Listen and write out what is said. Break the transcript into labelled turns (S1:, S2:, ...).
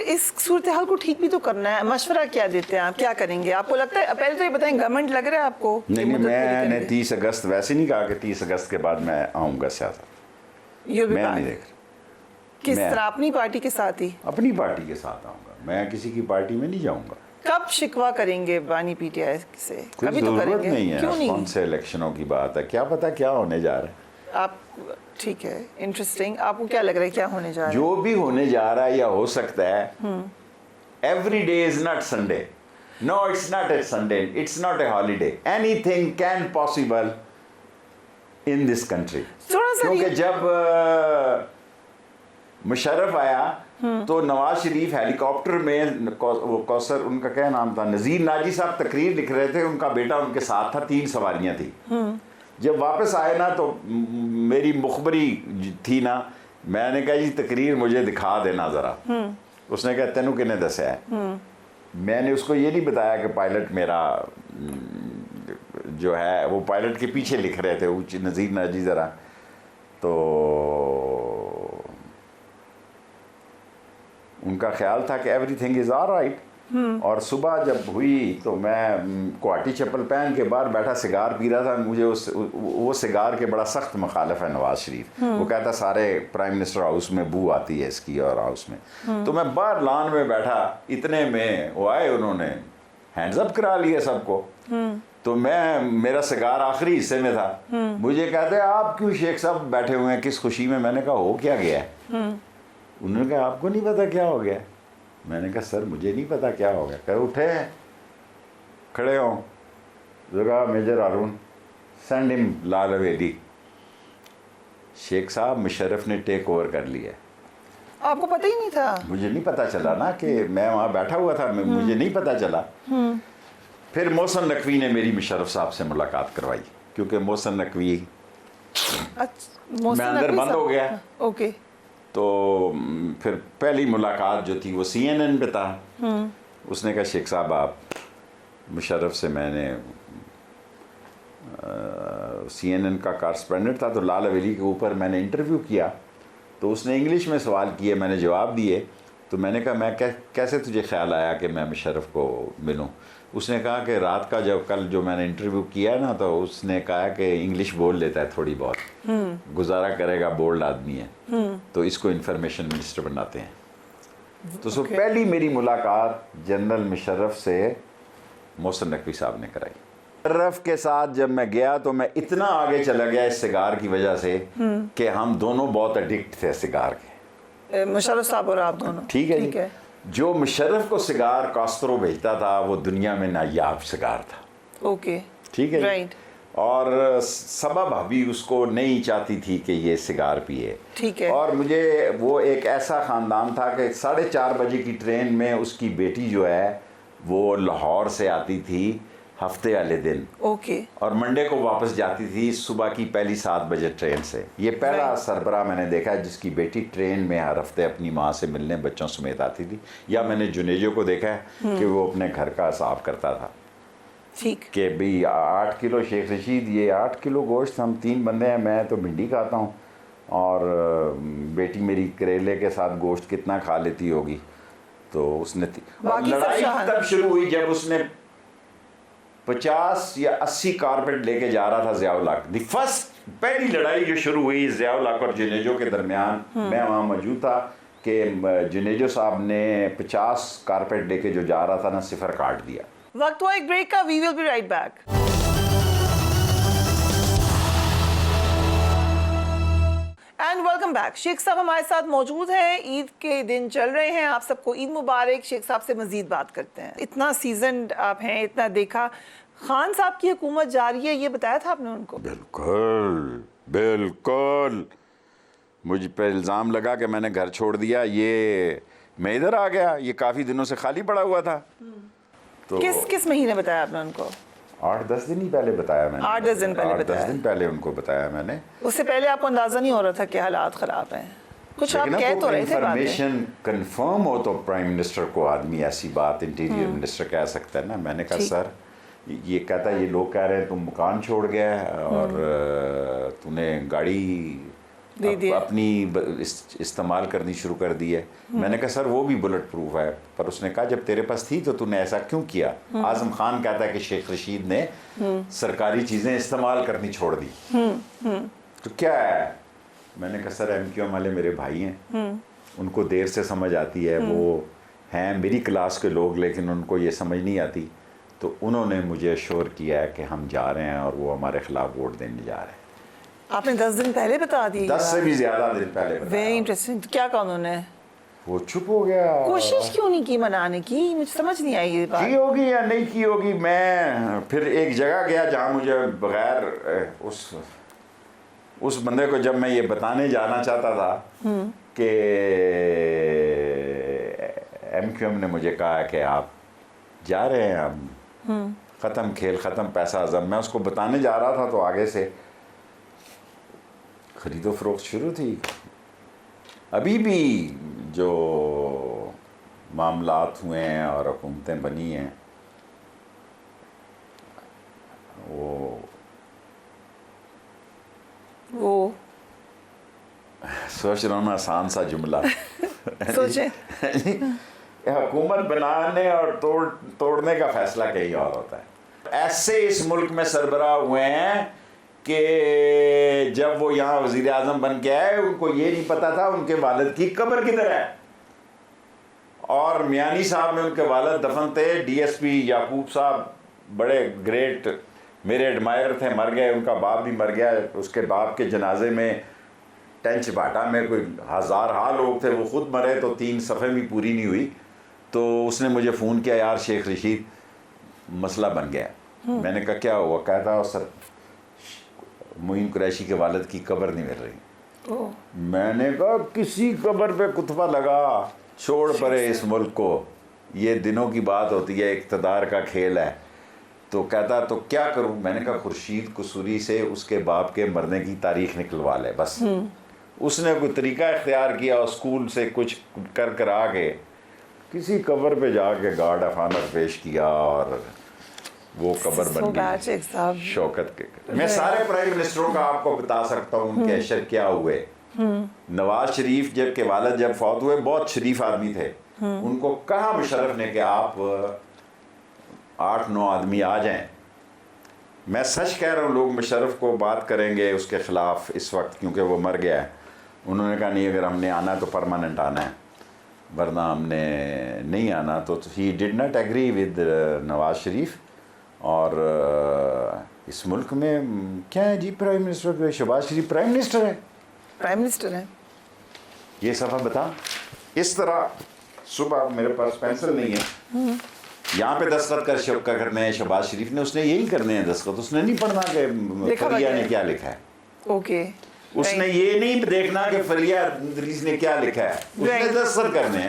S1: इस सूरत हाल को ठीक भी तो करना है, मशवरा क्या देते हैं आप, क्या करेंगे? आपको लगता है, पहले तो ये बताएं, गवर्नमेंट लग रहा है आपको?
S2: नहीं, मैंने 30 अगस्त वैसे नहीं कहा कि 30 अगस्त के बाद मैं आऊँगा सियासत, मैं नहीं देख रहा।
S1: किस तरह? अपनी पार्टी के साथ ही?
S2: अपनी पार्टी के साथ आऊँगा, मैं किसी की पार्टी में नहीं जाऊँगा।
S1: कब शिकवा करेंगे बानी पीटीआई से? कभी तो करेंगे,
S2: नहीं है।
S1: क्यों नहीं?
S2: कौन से इलेक्शनों की बात है, क्या पता क्या होने जा रहा है।
S1: आप ठीक है, इंटरेस्टिंग। आपको क्या लग रहा है क्या होने जा रहा है?
S2: जो भी होने जा रहा है या हो सकता है, every day is not Sunday. No, it's not a Sunday, it's not a holiday. Anything can possible in this country. क्योंकि जब मुशर्रफ आया तो नवाज शरीफ हेलीकॉप्टर में, वो कौसर उनका क्या नाम था, नज़ीर नाजी साहब तकरीर लिख रहे थे, उनका बेटा उनके साथ था, 3 सवारियां थी। जब वापस आए ना तो मेरी मुखबरी थी ना, मैंने कहा जी तकरीर मुझे दिखा देना ज़रा। उसने कहा तेनू किने दसा है? मैंने उसको ये नहीं बताया कि पायलट मेरा जो है वो पायलट के पीछे लिख रहे थे ऊँची नज़ीर नाजी ज़रा। तो उनका ख्याल था कि एवरीथिंग इज़ ऑलराइट। और सुबह जब हुई तो मैं कोटी चप्पल पहन के बाहर बैठा सिगार पी रहा था। मुझे वो सिगार के बड़ा सख्त मुखालिफ है नवाज शरीफ। वो कहता सारे प्राइम मिनिस्टर हाउस में बू आती है इसकी और हाउस में। तो मैं बाहर लॉन में बैठा, इतने में वो आए, उन्होंने हैंड्स अप करा लिया सबको। तो मेरा सिगार आखिरी हिस्से में था। मुझे कहते हैं आप क्यों शेख साहब बैठे हुए हैं, किस खुशी में? मैंने कहा हो क्या गया है? उन्होंने कहा आपको नहीं पता क्या हो गया? मैंने कहा सर मुझे नहीं पता क्या हो गया। कहे उठे खड़े हो, जगह मेजर हारून सेंड हिम लाल हवेली। शेख साहब मुशर्रफ ने टेक ओवर कर लिया।
S1: आपको पता ही नहीं था?
S2: मुझे नहीं पता चला ना कि मैं वहाँ बैठा हुआ था, मुझे नहीं पता चला। फिर मोहसिन नकवी ने मेरी मुशर्रफ साहब से मुलाकात करवाई, क्योंकि मोहसिन नकवी मैं अंदर बंद हो गया।
S1: ओके।
S2: तो फिर पहली मुलाकात जो थी वो CNN पे था। उसने कहा शेख साहब आप मुशर्रफ से, मैंने CNN का कॉरेस्पोंडेंट था तो लाल हवेली के ऊपर मैंने इंटरव्यू किया। तो उसने इंग्लिश में सवाल किए, मैंने जवाब दिए। तो मैंने कहा मैं कैसे तुझे ख्याल आया कि मैं मुशर्रफ को मिलूं? उसने कहा कि रात का जब कल जो मैंने इंटरव्यू किया ना, तो उसने कहा कि इंग्लिश बोल लेता है थोड़ी बहुत, गुजारा करेगा, बोल्ड आदमी है, तो इसको इंफॉर्मेशन मिनिस्टर बनाते हैं। तो पहली मेरी मुलाकात जनरल मुशर्रफ से मोहसिन नकवी साहब ने कराई। मुशर्रफ के साथ जब मैं गया तो मैं इतना आगे चला गया इस सिगार की वजह से कि हम दोनों बहुत एडिक्ट थे सिगार के,
S1: मुशर्रफ साहब और आप दोनों।
S2: ठीक है। जो मुशर्रफ को सिगार कास्त्रो भेजता था वो दुनिया में नायाब सिगार था।
S1: ओके,
S2: ठीक है,
S1: राइट।
S2: और सबब अभी उसको नहीं चाहती थी कि ये सिगार पिए।
S1: ठीक है।
S2: और मुझे वो एक ऐसा ख़ानदान था कि 4:30 बजे की ट्रेन में उसकी बेटी जो है वो लाहौर से आती थी हफ्ते वाले दिन।
S1: ओके।
S2: और मंडे को वापस जाती थी सुबह की पहली 7 बजे ट्रेन से। ये पहला सरबरा मैंने देखा है जिसकी बेटी ट्रेन में हर हफ्ते अपनी माँ से मिलने बच्चों समेत आती थी। या मैंने जुनेजो को देखा है कि वो अपने घर का हिसाब करता था।
S1: ठीक।
S2: कि भाई 8 किलो शेख रशीद, ये 8 किलो गोश्त, हम 3 बंदे हैं, मैं तो भिंडी खाता हूँ और बेटी मेरी करेले के साथ गोश्त कितना खा लेती होगी। तो उसने लड़ाई तब शुरू हुई जब उसने 50 या 80 कारपेट लेके जा रहा था ज़ियाउल हक। दी फर्स्ट, पहली लड़ाई जो शुरू हुई ज़ियाउल हक और जुनेजो के दरमियान, मैं वहाँ मौजूद था कि जुनेजो साहब ने 50 कारपेट लेके जो जा रहा था ना, सिफर काट दिया।
S1: वक्त हुआ एक ब्रेक का, we will be right back. And welcome back. Sheikh साहब हमारे साथ मौजूद हैं। ईद के दिन चल रहे हैं, आप सबको ईद मुबारक। शेख साहब से मजीद बात करते हैं। इतना सीजन आप हैं, इतना देखा। खान साहब की हुकूमत जारी है, ये बताया था आपने उनको?
S2: बिल्कुल बिल्कुल। मुझ पर इल्ज़ाम लगा कि मैंने घर छोड़ दिया, ये मैं इधर आ गया, ये काफ़ी दिनों से खाली पड़ा हुआ था। तो
S1: किस महीने बताया आपने उनको?
S2: 8-10 दिन ही पहले बताया मैंने।
S1: 8-10 दिन पहले बताया।
S2: 8-10 दिन पहले उनको बताया मैंने।
S1: उससे पहले आपको अंदाजा नहीं हो रहा था कि हालात ख़राब हैं? कुछ आप कह तो रहे थे।
S2: इन्फॉर्मेशन कंफर्म हो तो प्राइम मिनिस्टर को आदमी ऐसी बात इंटीरियर मिनिस्टर कह सकता है ना। मैंने कहा सर, ये कहता है ये लोग कह रहे हैं तुम मकान छोड़ गया और तूने गाड़ी
S1: दे दिए।
S2: अपनी इस्तेमाल करनी शुरू कर दी है। मैंने कहा सर वो भी बुलेट प्रूफ है, पर उसने कहा जब तेरे पास थी तो तूने ऐसा क्यों किया। आजम खान कहता है कि शेख रशीद ने सरकारी चीज़ें इस्तेमाल करनी छोड़ दी। तो क्या है, मैंने कहा सर MQM वाले मेरे भाई हैं, उनको देर से समझ आती है, वो हैं मेरी क्लास के लोग, लेकिन उनको ये समझ नहीं आती। तो उन्होंने मुझे अश्योर किया है कि हम जा रहे हैं और वो हमारे खिलाफ वोट देने जा रहे हैं।
S1: आपने 10 दिन पहले बता दी?
S2: 10 से भी ज़्यादा दिन पहले बताया।
S1: Very interesting. क्या कहा उन्होंने?
S2: वो चुप हो गया।
S1: कोशिश क्यों नहीं की मनाने की? मुझे समझ नहीं आई ये
S2: की
S1: बात।
S2: होगी या नहीं की होगी। मैं फिर एक जगह गया जहाँ मुझे बगैर उस बंदे को जब मैं ये बताने जाना चाहता था कि MQM ने मुझे कहा कि आप जा रहे हैं, हम ख़त्म खेल ख़त्म पैसा जब मैं उसको बताने जा रहा था तो आगे से खरीदो फरोख्त शुरू थी। अभी भी जो मामलात हुए हैं और हुकूमतें बनी हैं
S1: वो
S2: सोच रहा हूँ ना, आसान सा जुमला
S1: सोचे।
S2: हुकूमत बनाने और तोड़ने का फैसला कहीं और होता है। ऐसे इस मुल्क में सरबराह हुए हैं कि जब वो यहाँ वज़ीर आज़म बन के आए उनको ये नहीं पता था उनके वालिद की कब्र किधर है। और मियानी साहब में उनके वालिद दफन थे। DSP याकूब साहब बड़े ग्रेट मेरे एडमायर थे, मर गए। उनका बाप भी मर गया। उसके बाप के जनाजे में टेंच भाटा में कोई हज़ार लोग थे, वो ख़ुद मरे तो 3 सफ़े भी पूरी नहीं हुई। तो उसने मुझे फ़ोन किया, यार शेख रशीद मसला बन गया। मैंने कहा क्या हुआ? कहता सर मोइन कुरैशी के वालिद की कब्र नहीं मिल रही। मैंने कहा किसी कब्र पे कुतबा लगा, छोड़ परे इस मुल्क को, ये दिनों की बात होती है, इक़्तिदार का खेल है। तो कहता तो क्या करूं? मैंने कहा खुर्शीद कसूरी से उसके बाप के मरने की तारीख निकलवा ले बस। उसने कोई तरीका इख्तियार किया और स्कूल से कुछ कर आके किसी कब्र पे जाके गार्ड ऑफ ऑनर पेश किया और वो कब्र बन गई शौकत के। मैं सारे प्राइम मिनिस्टरों का आपको बता सकता हूँ उनके अशर क्या हुए। नवाज शरीफ जब वालिद जब फौत हुए, बहुत शरीफ आदमी थे, उनको कहा मुशर्रफ ने कि आप 8-9 आदमी आ जाएं। मैं सच कह रहा हूँ, लोग मुशर्रफ को बात करेंगे उसके ख़िलाफ़ इस वक्त क्योंकि वो मर गया है। उन्होंने कहा नहीं, अगर हमने आना तो परमानेंट आना है, वरना हमने नहीं आना। तो he did not agree with Nawaz Sharif. और इस मुल्क में क्या है जी, prime minister Shahbaz Sharif prime minister है।
S1: प्राइम मिनिस्टर है।
S2: ये सफ़ा बता। इस तरह सुबह मेरे पास पेंसिल नहीं है, यहाँ पे दस्तखत करने हैं शहबाज शरीफ ने, उसने यही करने हैं दस्तखत। उसने नहीं पढ़ना कि फरिया ने क्या लिखा है।
S1: ओके।
S2: उसने ये नहीं देखना कि फरिया ने क्या लिखा है, उसने दस्तखत करने हैं।